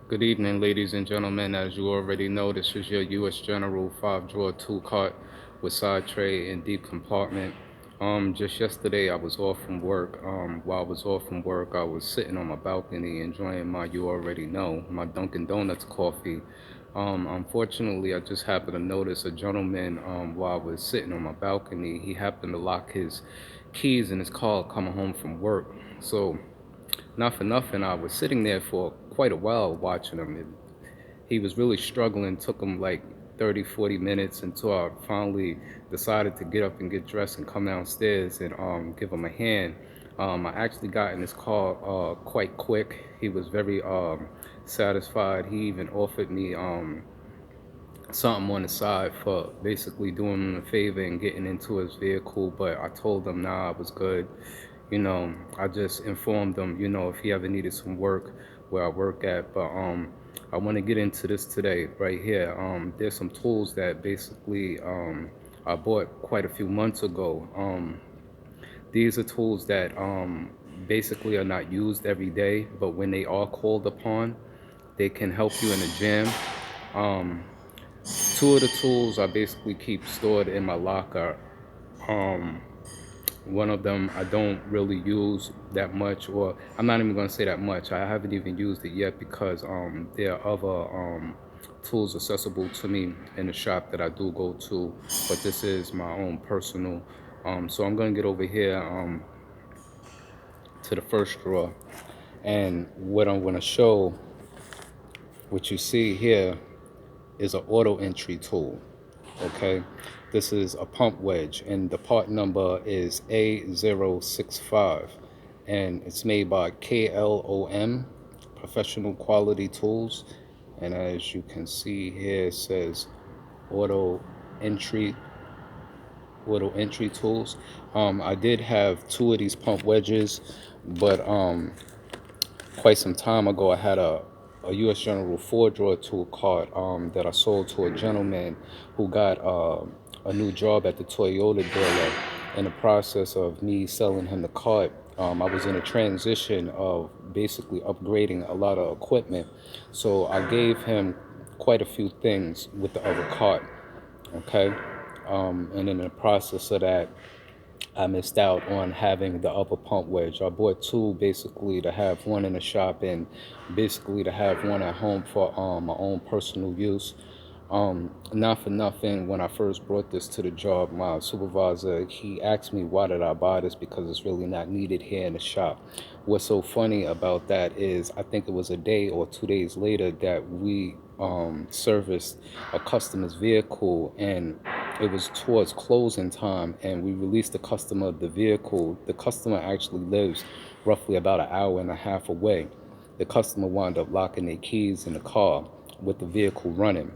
Good evening, ladies and gentlemen. As you already know, this is your U.S. General 5-drawer tool cart with side tray and deep compartment. Just yesterday, I was off from work. While I was off from work, I was sitting on my balcony enjoying my, you already know, my Dunkin' Donuts coffee. Unfortunately, I just happened to notice a gentleman, while I was sitting on my balcony, he happened to lock his keys in his car coming home from work. So not for nothing, I was sitting there for quite a while watching him. He was really struggling. Took him like 30, 40 minutes until I finally decided to get up and get dressed and come downstairs and give him a hand. I actually got in his car quite quick. He was very satisfied. He even offered me something on the side for basically doing him a favor and getting into his vehicle, but I told him nah, I was good. I just informed him, if he ever needed some work where I work at. But I want to get into this today right here. There's some tools that basically I bought quite a few months ago. These are tools that basically are not used every day, but when they are called upon, they can help you in a jam. Um, Two of the tools I basically keep stored in my locker. Um, One of them I don't really use that much, or I'm not even going to say that much. I haven't even used it yet because there are other tools accessible to me in the shop that I do go to, but this is my own personal. So I'm going to get over here to the first drawer, and what I'm going to show, what you see here, is an auto entry tool. Okay, this is a pump wedge, and the part number is A065, and it's made by KLOM, Professional Quality Tools. And as you can see here, it says auto entry auto entry tools. I did have two of these pump wedges, but quite some time ago, I had a U.S. General 4-drawer tool cart that I sold to a gentleman who got a new job at the Toyota dealer. In the process of me selling him the cart, I was in a transition of basically upgrading a lot of equipment. So I gave him quite a few things with the other cart, okay? And in the process of that, I missed out on having the upper pump wedge. I bought two basically to have one in the shop and basically to have one at home for my own personal use. Not for nothing, when I first brought this to the job, my supervisor, he asked me why did I buy this because it's really not needed here in the shop. What's so funny about that is I think it was a day or 2 days later that we serviced a customer's vehicle, and it was towards closing time, and we released the customer the vehicle. The customer actually lives roughly about an hour and a half away. The customer wound up locking their keys in the car with the vehicle running,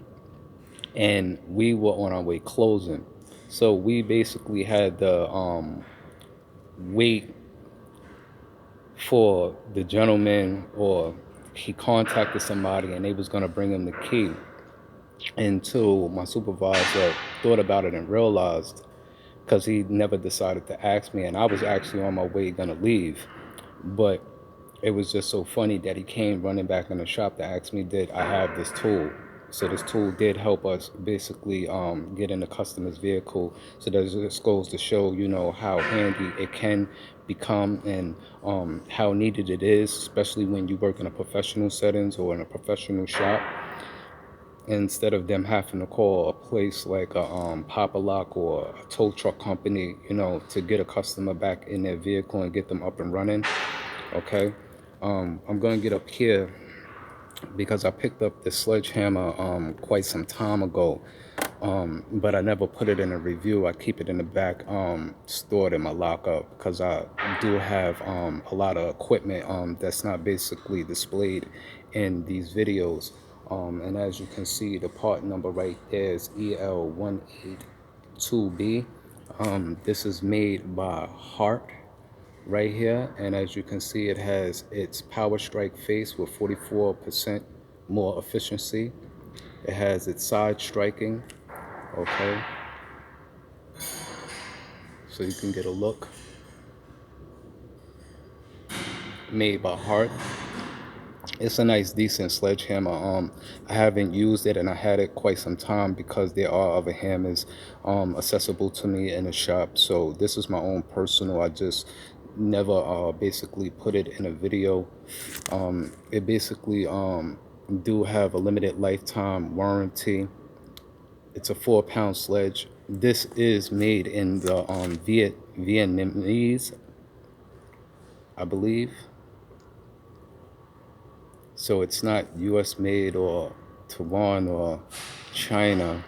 and we were on our way closing. So we basically had to wait for the gentleman, or he contacted somebody and they was going to bring him the key, until my supervisor thought about it and realized, because he never decided to ask me, and I was actually on my way gonna leave. But it was just so funny that he came running back in the shop to ask me, did I have this tool? So this tool did help us basically get in the customer's vehicle. So that just goes to show, how handy it can become, and how needed it is, especially when you work in a professional settings or in a professional shop, instead of them having to call a place like a Papa Lock or a tow truck company, to get a customer back in their vehicle and get them up and running. Okay, I'm gonna get up here because I picked up this sledgehammer quite some time ago, but I never put it in a review. I keep it in the back, stored in my lockup, because I do have a lot of equipment that's not basically displayed in these videos. And as you can see, the part number right there is EL182B. This is made by Hart right here, and as you can see, it has its power strike face with 44% more efficiency. It has its side striking, okay, so you can get a look. Made by Hart. It's a nice, decent sledgehammer. I haven't used it, and I had it quite some time because there are other hammers accessible to me in the shop. So this is my own personal. I just never basically put it in a video. It basically do have a limited lifetime warranty. It's a 4-pound sledge. This is made in the Vietnamese, I believe. So it's not US made or Taiwan or China,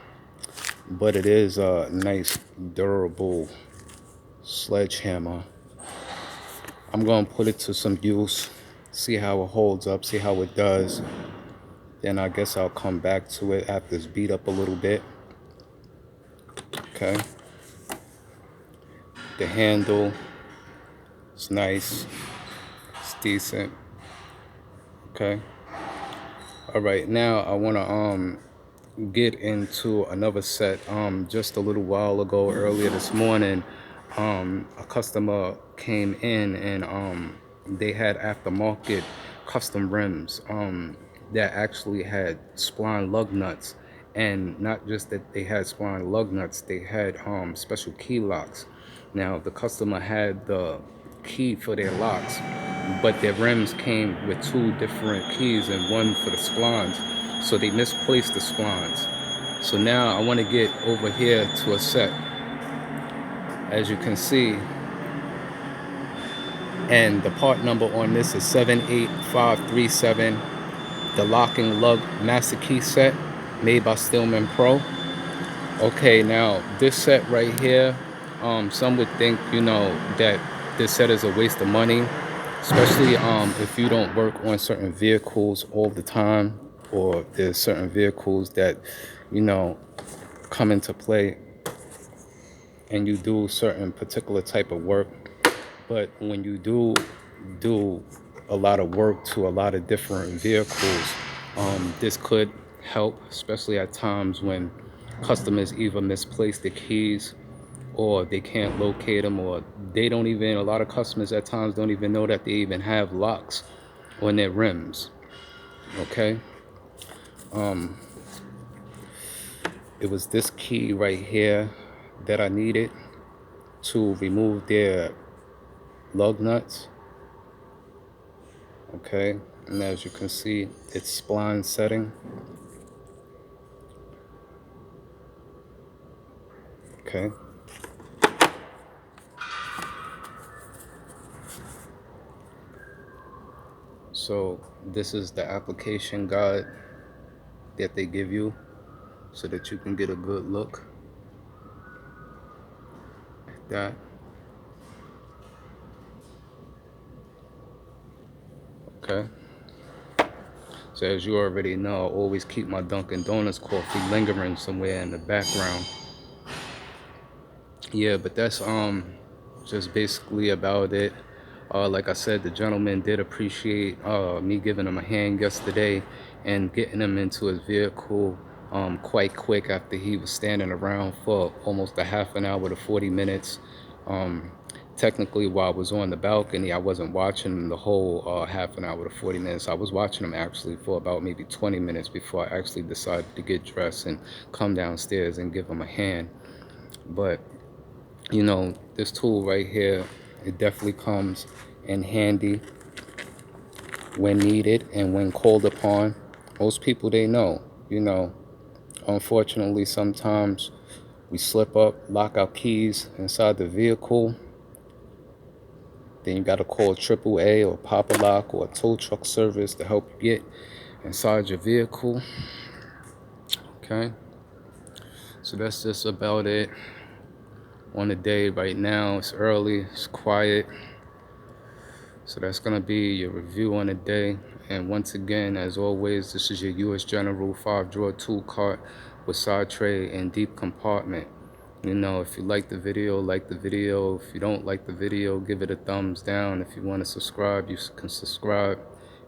but it is a nice, durable sledgehammer. I'm going to put it to some use, see how it holds up, see how it does. Then I guess I'll come back to it after it's beat up a little bit. Okay. The handle, it's nice, it's decent. Okay. All right, now I want to get into another set. Just a little while ago, earlier this morning, a customer came in and they had aftermarket custom rims that actually had spline lug nuts. And not just that they had spline lug nuts, they had special key locks. Now the customer had the key for their locks, but their rims came with 2 different keys and one for the splines, so they misplaced the splines. So now I want to get over here to a set, as you can see, and the part number on this is 78537, the locking lug master key set made by Steelman Pro. Okay, now this set right here, some would think, that this set is a waste of money, especially if you don't work on certain vehicles all the time, or there's certain vehicles that, come into play and you do certain particular type of work. But when you do a lot of work to a lot of different vehicles, this could help, especially at times when customers either misplace the keys or they can't locate them, or they don't even, a lot of customers at times don't even know that they even have locks on their rims. Okay. It was this key right here that I needed to remove their lug nuts. Okay, and as you can see, it's spline setting. Okay. So this is the application guide that they give you so that you can get a good look at that. Okay. So as you already know, I always keep my Dunkin' Donuts coffee lingering somewhere in the background. Yeah, but that's just basically about it. Like I said, the gentleman did appreciate me giving him a hand yesterday and getting him into his vehicle quite quick after he was standing around for almost a half an hour to 40 minutes. Technically, while I was on the balcony, I wasn't watching him the whole half an hour to 40 minutes. I was watching him actually for about maybe 20 minutes before I actually decided to get dressed and come downstairs and give him a hand. But this tool right here, it definitely comes in handy when needed and when called upon. Most people, they know, unfortunately, sometimes we slip up, lock our keys inside the vehicle. Then you got to call AAA or Papa Lock or a tow truck service to help you get inside your vehicle. Okay. So that's just about it on the day right now. It's early, it's quiet. So that's going to be your review on the day. And once again, as always, this is your US General 5-drawer tool cart with side tray and deep compartment. If you like the video, like the video. If you don't like the video, give it a thumbs down. If you want to subscribe, you can subscribe.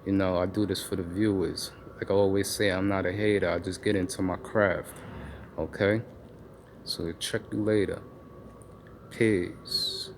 I do this for the viewers. Like I always say, I'm not a hater. I just get into my craft. Okay? So check you later. Peace.